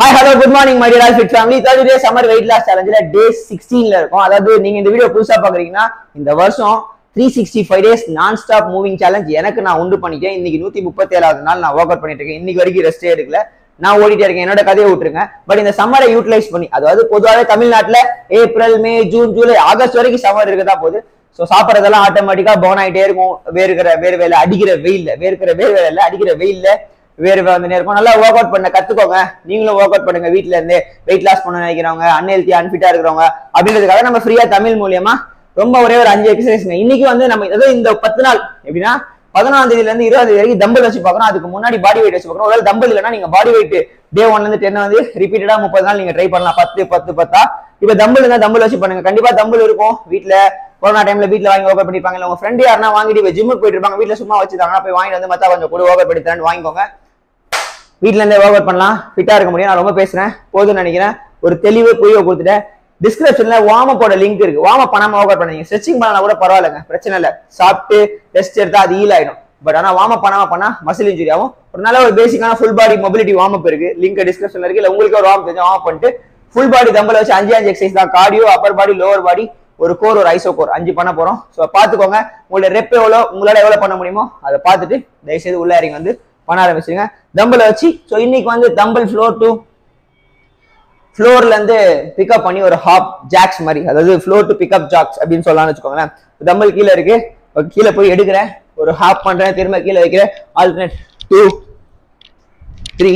Hi, hello, good morning, my dear Fit family. 30 days summer weight loss challenge day 16 இருக்கும். அதாவது நீங்க இந்த video புதுசா பாக்குறீங்கன்னா இந்த வருஷம் 365 days நான் ஸ்டாப் மூவிங் சேலஞ்ச் எனக்கு நான் உண்டு பண்ணிட்டேன். இன்னைக்கு 137வது நாள் நான் ஒர்க் அவுட் பண்ணிட்டு இருக்கேன். இன்னைக்கு வரைக்கும் ரெஸ்டே எடுக்கல. நான் ஓடிட்டே இருக்கேன். என்னோட கதையை விட்டுருங்க. பட் இந்த சம்மரை யூட்டிலைஸ் பண்ணி, அதாவது பொதுவாகவே தமிழ்நாட்டுல ஏப்ரல், மே, ஜூன், ஜூலை, ஆகஸ்ட் வரைக்கும் சம்மர் இருக்கதா போகுது. ஸோ சாப்பிட்றதெல்லாம் ஆட்டோமேட்டிக்கா பர்ன் ஆகிட்டே இருக்கும். வேர்வேல அடிக்கிற வெயில்ல, அடிக்கிற வெயில்ல வேர்வை வந்து இருக்கும். நல்லா ஒர்க் அவுட் பண்ண கத்துக்கோங்க. நீங்களும் ஒர்க் அவுட் பண்ணுங்க வீட்டுல இருந்து. வெயிட் லாஸ் பண்ண நினைக்கிறவங்க, அன்ஹெல்த்தி அன்ஃபிட்டா இருக்கிறவங்க அப்படின்றதுக்காக நம்ம ஃப்ரீயா தமிழ் மூலியமா ரொம்ப ஒரே ஒரு 5 எக்ஸசைஸ்ங்க. இன்னைக்கு வந்து நம்ம அதாவது இந்த 10 நாள் எப்படின்னா 14ஆம் தேதியில இருந்து 20ஆம் தேதி வரைக்கும் தம்பிள் வச்சு பார்க்கணும். அதுக்கு முன்னாடி பாடி வெயிட் வச்சு பார்க்கணும். ஒருவேளை தம்பிள் இல்லைன்னா நீங்க பாடி வெயிட் டே 1ல இருந்து 10 வந்து ரிப்பீட்டடா 30 நாள் நீங்க ட்ரை பண்ணலாம். 10 இப்ப தம்பிள் இருந்தா தம்பிள் வச்சு பண்ணுங்க. கண்டிப்பா தம்பிள் இருக்கும் வீட்டுல. கொரோனா டைம்ல வீட்டுல வாங்கி ஒர்க் அவுட் பண்ணிருப்பாங்க. உங்க ஃப்ரெண்ட் யாருன்னா வாங்கிட்டு ஜிம்முக்கு போயிட்டு இருப்பாங்க. வீட்டுல சும்மா வச்சுட்டாங்கன்னா போய் வாங்கிட்டு வந்து மத்தா கொஞ்சம் கூட ஒர்க் அவுட் பண்ணி தரேன் வாங்கிக்கோங்க. வீட்டுல இருந்தே ஒர்க் அவுட் பண்ணலாம், ஃபிட்டா இருக்க முடியும். நான் ரொம்ப பேசுறேன் போதும்னு நினைக்கிறேன். ஒரு தெளிவு புரிய கொடுத்துட்டேன். டிஸ்கிரிப்ஷன்ல வார்ம் அப்போட லிங்க் இருக்கு. வார்ம் அப் பண்ணாம ஒர்க் அவுட் பண்ணீங்க, ஸ்ட்ரெச்சிங் பண்ணா கூட பரவாயில்லைங்க, பிரச்சனை இல்லை. சாப்பிட்டு ரெஸ்ட் எடுத்தா அது ஹீல் ஆயிடும். பட் ஆனா வார்ம் அப் பண்ணாம பண்ணா மசில் இன்ஜுரி ஆகும். ஒரு நல்ல ஒரு பேசிக்கான full body mobility warm up இருக்கு. லிங்க் டிஸ்கிரிப்ஷன்ல இருக்கு. இல்ல உங்களுக்கு ஒரு வார்ம் அப் பண்ணிட்டு ஃபுல் பாடி தம்பல வச்சு 5 எக்ஸசைஸ் தான். கார்டியோ, அப்பர் பாடி, லோவர் பாடி, ஒரு கோர், ஒரு ஐசோ கோர் 5 பண்ண போறோம். ஸோ பாத்துக்கோங்க. உங்களோட ரெப் உங்களால எவ்வளவு பண்ண முடியுமோ அதை பார்த்துட்டு தயவுசெய்து உள்ள இறங்கி வந்து பண்ண ஆரம்பிச்சிருங்க தம்பிள் வச்சு. ஸோ இன்னைக்கு வந்து தம்பிள் ஃப்ளோர்ல இருந்து பிக்அப் பண்ணி ஒரு ஹாப் ஜாக்ஸ் மாதிரி, அதாவது ஃப்ளோர் டு பிக்அப் ஜாக்ஸ் அப்படின்னு சொல்லலாம்னு வச்சுக்கோங்களேன். தம்பிள் கீழே இருக்கு, கீழே போய் எடுக்கிறேன், ஒரு ஹாப் பண்றேன், திரும்ப கீழே வைக்கிறேன். ஆல்டர்னேட் 2 3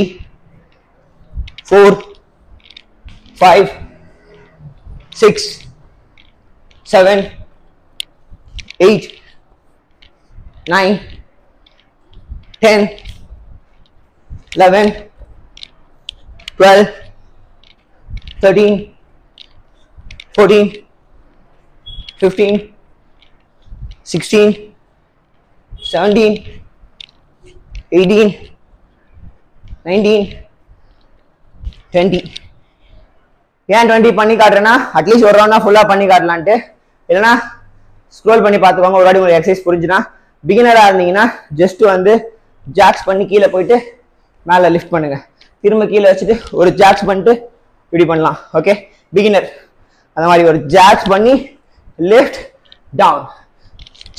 4 5 6 7 8 9 10 11 12 13 14 15 16 17 18 19 20. ஏன் 20 பண்ணி காட்டுறேன்னா அட்லீஸ்ட் ஒரு ரவுண்டா ஃபுல்லா பண்ணி காட்டலான்ட்டு. இல்லைன்னா ஸ்க்ரோல் பண்ணி பார்த்துக்கோங்க. ஒரு வாட்டி ஒரு எக்ஸசைஸ் புரிஞ்சுன்னா. பிகினரா இருந்தீங்கன்னா ஜஸ்ட் வந்து ஜாக்ஸ் பண்ணி கீழே போயிட்டு மேலே லிஃப்ட் பண்ணுங்க. திரும்ப கீழே வச்சுட்டு ஒரு ஜாக்ஸ் பண்ணிட்டு இப்படி பண்ணலாம். ஓகே, பிகினர் அந்த மாதிரி ஒரு ஜாக்ஸ் பண்ணி lift down,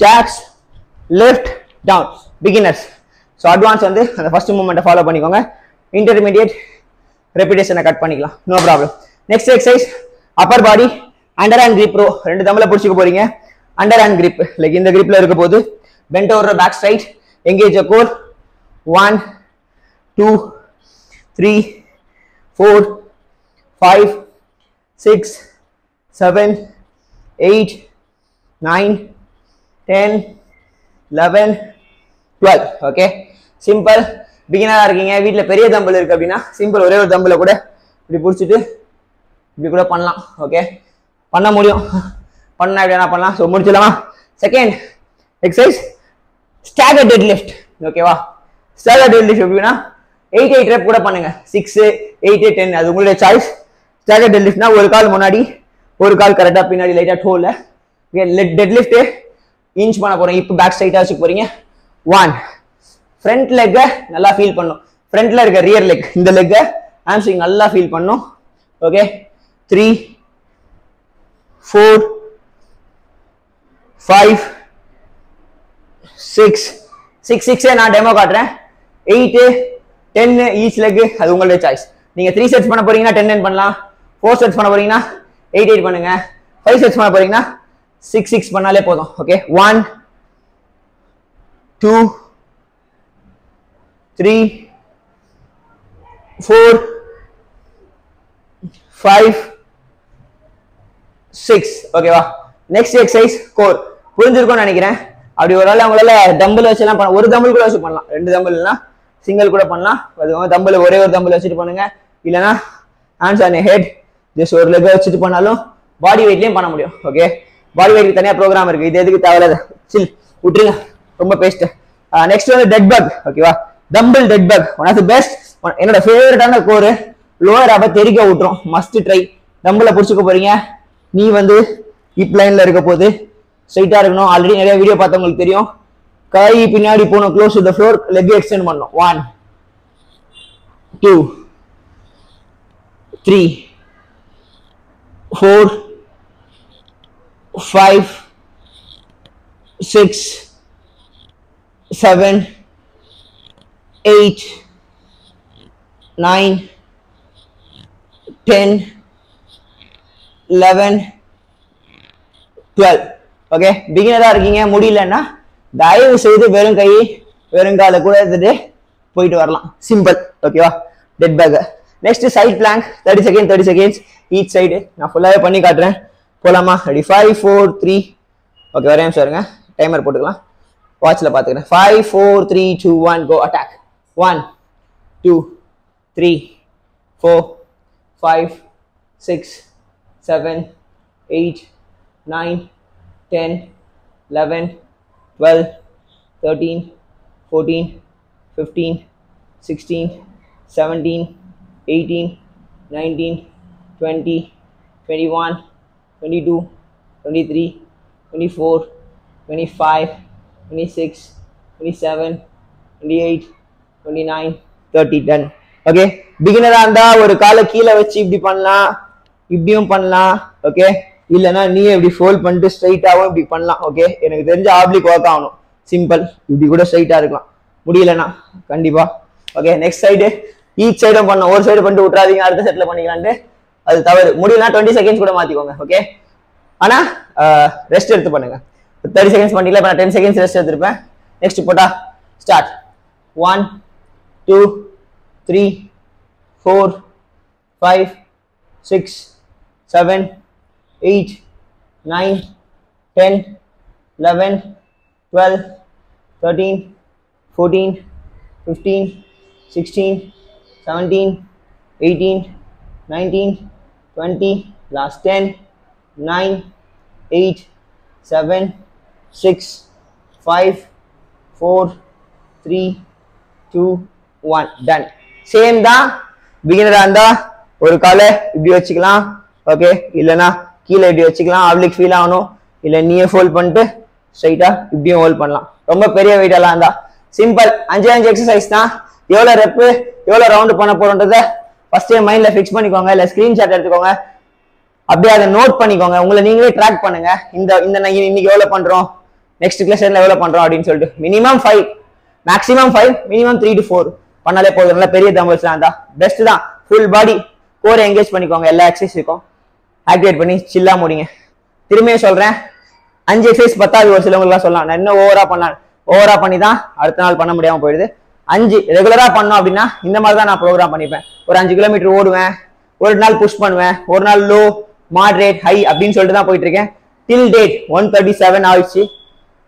jacks lift down, beginners. So advance வந்து அந்த ஃபர்ஸ்ட் மூமெண்ட்டை ஃபாலோ பண்ணிக்கோங்க. இன்டர்மீடியட் ரெப்பிடேஷனை கட் பண்ணிக்கலாம், no problem. Next exercise upper body under hand grip bro. 2 தம்பில் பிடிச்சிக்க போறீங்க. அண்டர் ஹேண்ட் கிரிப் லைக் இந்த கிரிப்ல இருக்க போது bend over back straight, engage a core. 1 2 3 4 5 6 7 8 9 10 11 12. Okay, simple. பிகினரா இருக்கீங்க, வீட்டுல பெரிய தம்பிள் இருக்கு அப்படின்னா சிம்பிள் ஒரே ஒரு தம்பில கூட இப்படி பிடிச்சிட்டு இப்படி கூட பண்ணலாம். ஓகே, பண்ண முடியும். பண்ணா எப்படி பண்ணலாம். ஸோ முடிச்சிடலாமா. Second exercise stagger dead lift. ஓகேவா, ஸ்டாகர் டெட் லிஃப்ட் எப்படின்னா 8 ரெப் கூட பண்ணுங்க. 6 8 10 அது உங்களுடைய சாய்ஸ். ஸ்டாகர் டெட் லிஃப்ட்னா ஒரு கால் முன்னாடி, ஒரு கால் கரெக்டா பின்னாடி லைட்டா டோல டெட் லிஃப்ட் இன்ச் பண்ண போறீங்க. இப்போ பேக் ஸ்ட்ரைட்டா வச்சுக்க போறீங்க. 1 ஃப்ரண்ட் லெக்க நல்லா ஃபீல் பண்ணும். ஃப்ரண்ட்ல இருக்க ரியர் லெக், இந்த லெக்க ஹாம்ஸ்ட்ரிங் நல்லா ஃபீல் பண்ணும். ஓகே, 3 4 5 6 நான் டெமோ காட்டுறேன். 8 10 ஈச் லெக் அது உங்களுடைய சாய்ஸ். நீங்க 3 செட்ஸ் பண்ண போறீங்கன்னா 10 பண்ணலாம். 4 செட்ஸ் பண்ண போறீங்கன்னா 8 பண்ணுங்க. 5 செட்ஸ் பண்ண போறீங்கன்னா 6 பண்ணாலே போதும். ஓகே, 1 2 3 4 5 6. ஓகேவா, நெக்ஸ்ட் எக்ஸசைஸ் கோர். புரிஞ்சிருக்கும்னு நினைக்கிறேன். அப்படி ஒரு நாள் உங்களால டம்பிள் வச்சுலாம் பண்ணலாம். ஒரு தம்பிள் கூட வச்சு பண்ணலாம். 2 தம்பிள்னா சிங்கிள் கூட பண்ணலாம். அது தம்பிள் ஒரே ஒரு தம்பிள் வச்சுட்டு பண்ணுங்க. இல்லைன்னா ஹேண்ட்ஸ் ஆன் ஹெட் ஜஸ்ட் ஒரு லெக் வச்சுட்டு பண்ணாலும் பாடி வெயிட்லயும் பண்ண முடியும். ஓகே, பாடி வெயிட் தனியா ப்ரோக்ராம் இருக்கு. இது எதுக்கு தேவையில்ல, சில் விட்டுருங்க, ரொம்ப பேஸ்ட். நெக்ஸ்ட் வந்து டெட் பக். ஓகேவா, dumbbell dead bug one of the best. என்னோட ஃபேவரட்டான கோர். லோவர் அப்ப தெரிக்க விட்டுரும், மஸ்ட் ட்ரை. டம்பிள புடிச்சுக்க போறீங்க. நீ வந்து ஹிப் லைன்ல இருக்க போது ஸ்ட்ரைட்டா இருக்கணும். ஆல்ரெடி நிறைய வீடியோ பார்த்தவங்களுக்கு தெரியும். கை பின்னாடி போணும், close to the floor, leg extend பண்ணணும். 1 2 3 4 5 6 7 8 9 10 11 12. ஓகே, பிகினரா இருக்கீங்க, முடியலன்னா தயவு செய்து வெறும் கை வெறும் கால கூட எடுத்துட்டு போயிட்டு வரலாம். சிம்பிள். ஓகேவா? Dead bug. Next side plank 30 seconds each side. நான் ஃபுல்லாவே பண்ணி காட்டுறேன். போலாமா? ரெடி? 5 4 3. ஓகே, ஒரே நிமிஷம் இருங்க, டைமர் போட்டுக்கலாம். வாட்ச்ல பாத்துக்கிறேன். 5 4 3 2 1 கோ. அட்டாக். 1 2 3 4 5 6 7 8 9 10 11 12 13 14 15 16 17 18 19 20 21 22 23 24 25 26 27 28 29 30. டன். ஓகே, பிகினரா இருந்தா ஒரு காலை கீழே வச்சு இப்படி பண்ணலாம், இப்படியும் பண்ணலாம். ஓகே, இல்லைன்னா நீ இப்படி ஃபோல்ட் பண்ணிட்டு ஸ்ட்ரைட்டாவும் இப்படி பண்ணலாம். ஓகே, எனக்கு தெரிஞ்ச ஆப்ளிக் ஒர்க் ஆகணும். சிம்பிள். இப்படி கூட ஸ்ட்ரைட்டா இருக்கலாம், முடியலன்னா கண்டிப்பா. Okay, next side. ஈச் சைடும் பண்ணணும். ஒரு சைடு பண்ணிட்டு விட்றாதீங்க, அடுத்த செட்ல பண்ணிக்கலான்ட்டு. அது தவறு. முடியலன்னா 20 செகண்ட்ஸ் கூட மாத்திக்கோங்க. ஓகே, ஆனா ரெஸ்ட் எடுத்து பண்ணுங்க. 30 செகண்ட்ஸ் பண்ணிக்கல, இப்ப நான் 10 செகண்ட்ஸ் ரெஸ்ட் எடுத்துருப்பேன். நெக்ஸ்ட் போட்டா ஸ்டார்ட். 1 2 3 4 5 6 7 8 9 10 11 12 13 14 15 16 17 18 19 20. Last 10 9 8 7 6 5 4 3 2 1. டன். சேம் தான். பிகினரா இருந்தா ஒரு காலை இப்படி வச்சுக்கலாம். ஓகே, இல்லைன்னா கீழே இப்படி வச்சுக்கலாம், ஆப்ளிக் ஃபீல் ஆகணும். இல்லை நீயே ஃபோல்ட் பண்ணிட்டு ஸ்ட்ரைட்டா இப்படியும் ஹோல்ட் பண்ணலாம். ரொம்ப பெரிய வெயிட் எல்லாம் இருந்தா சிம்பிள். 5 எக்ஸசைஸ் தான். எவ்வளவு ரெப்பு எவ்வளவு ரவுண்ட் பண்ண போறோன்றத ஃபர்ஸ்ட் மைண்ட்ல ஃபிக்ஸ் பண்ணிக்கோங்க. இல்ல ஸ்கிரீன்ஷாட் எடுத்துக்கோங்க, அப்படியே அதை நோட் பண்ணிக்கோங்க. உங்களை நீங்களே ட்ராக் பண்ணுங்க. இந்த இன்னைக்கு எவ்வளவு பண்றோம், நெக்ஸ்ட் கிளாஸ்ல எவ்வளவு பண்றோம் அப்படின்னு சொல்லிட்டு. மினிமம் 5, மேக்ஸிமம் 5, மினிமம் 3 to 4 பண்ணாலே போதும். நல்ல பெரிய தம்பல்ஸ்லாம் இருந்தா பெஸ்ட் தான். ஃபுல் பாடி கோரை என்கேஜ் பண்ணிக்கோங்க. எல்லா எக்ஸசைஸுக்கும் ஆக்டிவேட் பண்ணி சில்லா முடிங்க. திரும்பியும் சொல்றேன், 5 எக்ஸசைஸ் 10வது ஒரு சிலவங்களுக்குலாம் சொல்லலாம். நான் இன்னும் ஓவரா பண்ணலாம், ஓவரா பண்ணி தான் அடுத்த நாள் பண்ண முடியாம போயிடுது. 5 ரெகுலரா பண்ணோம் அப்படின்னா இந்த மாதிரி தான் நான் ப்ரோக்ராம் பண்ணிப்பேன். ஒரு 5 கிலோமீட்டர் ஓடுவேன், ஒரு நாள் புஷ் பண்ணுவேன், ஒரு நாள் லோ மாடரேட் ஹை அப்படின்னு சொல்லிட்டு தான் போயிட்டு இருக்கேன். டில் டேட் 137 ஆயிடுச்சு.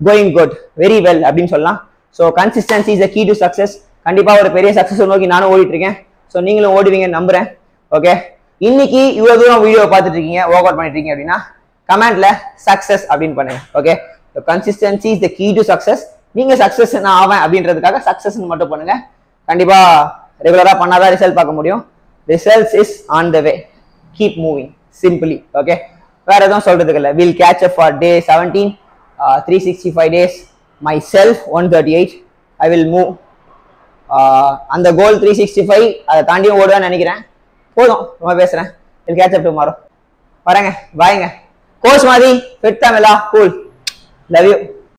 கோயிங் குட், வெரி வெல் அப்படின்னு சொல்லலாம். So consistency is the key to success. கண்டிப்பா ஒரு பெரிய சக்சஸ் நோக்கி நானும் ஓடிட்டு இருக்கேன். ஸோ நீங்களும் ஓடுவீங்கன்னு நம்புறேன். ஓகே, இன்னைக்கு இவ்வளவு தூரம் வீடியோ பார்த்துட்டு இருக்கீங்க, ஒர்க் அவுட் பண்ணிட்டு இருக்கீங்க அப்படின்னா கமெண்ட்ல சக்சஸ் அப்படின்னு பண்ணுங்க. Okay, consistency is the key to success. நீங்க சக்சஸ் நான் ஆவேன் அப்படின்றதுக்காக சக்சஸ் மட்டும் பண்ணுங்க. கண்டிப்பா ரெகுலரா பண்ணாதான் ரிசல்ட் பார்க்க முடியும். Results is on the way. Keep moving simply. Okay, வேற எதுவும் சொல்றதுக்கு இல்லை. Will catch up for day 17, 365 days. myself 138. I will move. அந்த கோல் 365 அதை தாண்டியும் ஓடுவேன்னு நினைக்கிறேன். போதும், ரொம்ப பேசுறேன். Will catch up tomorrow. வரேங்க, பாய்ங்க. கோச் மாதிரி fit Tamizha, cool, love you.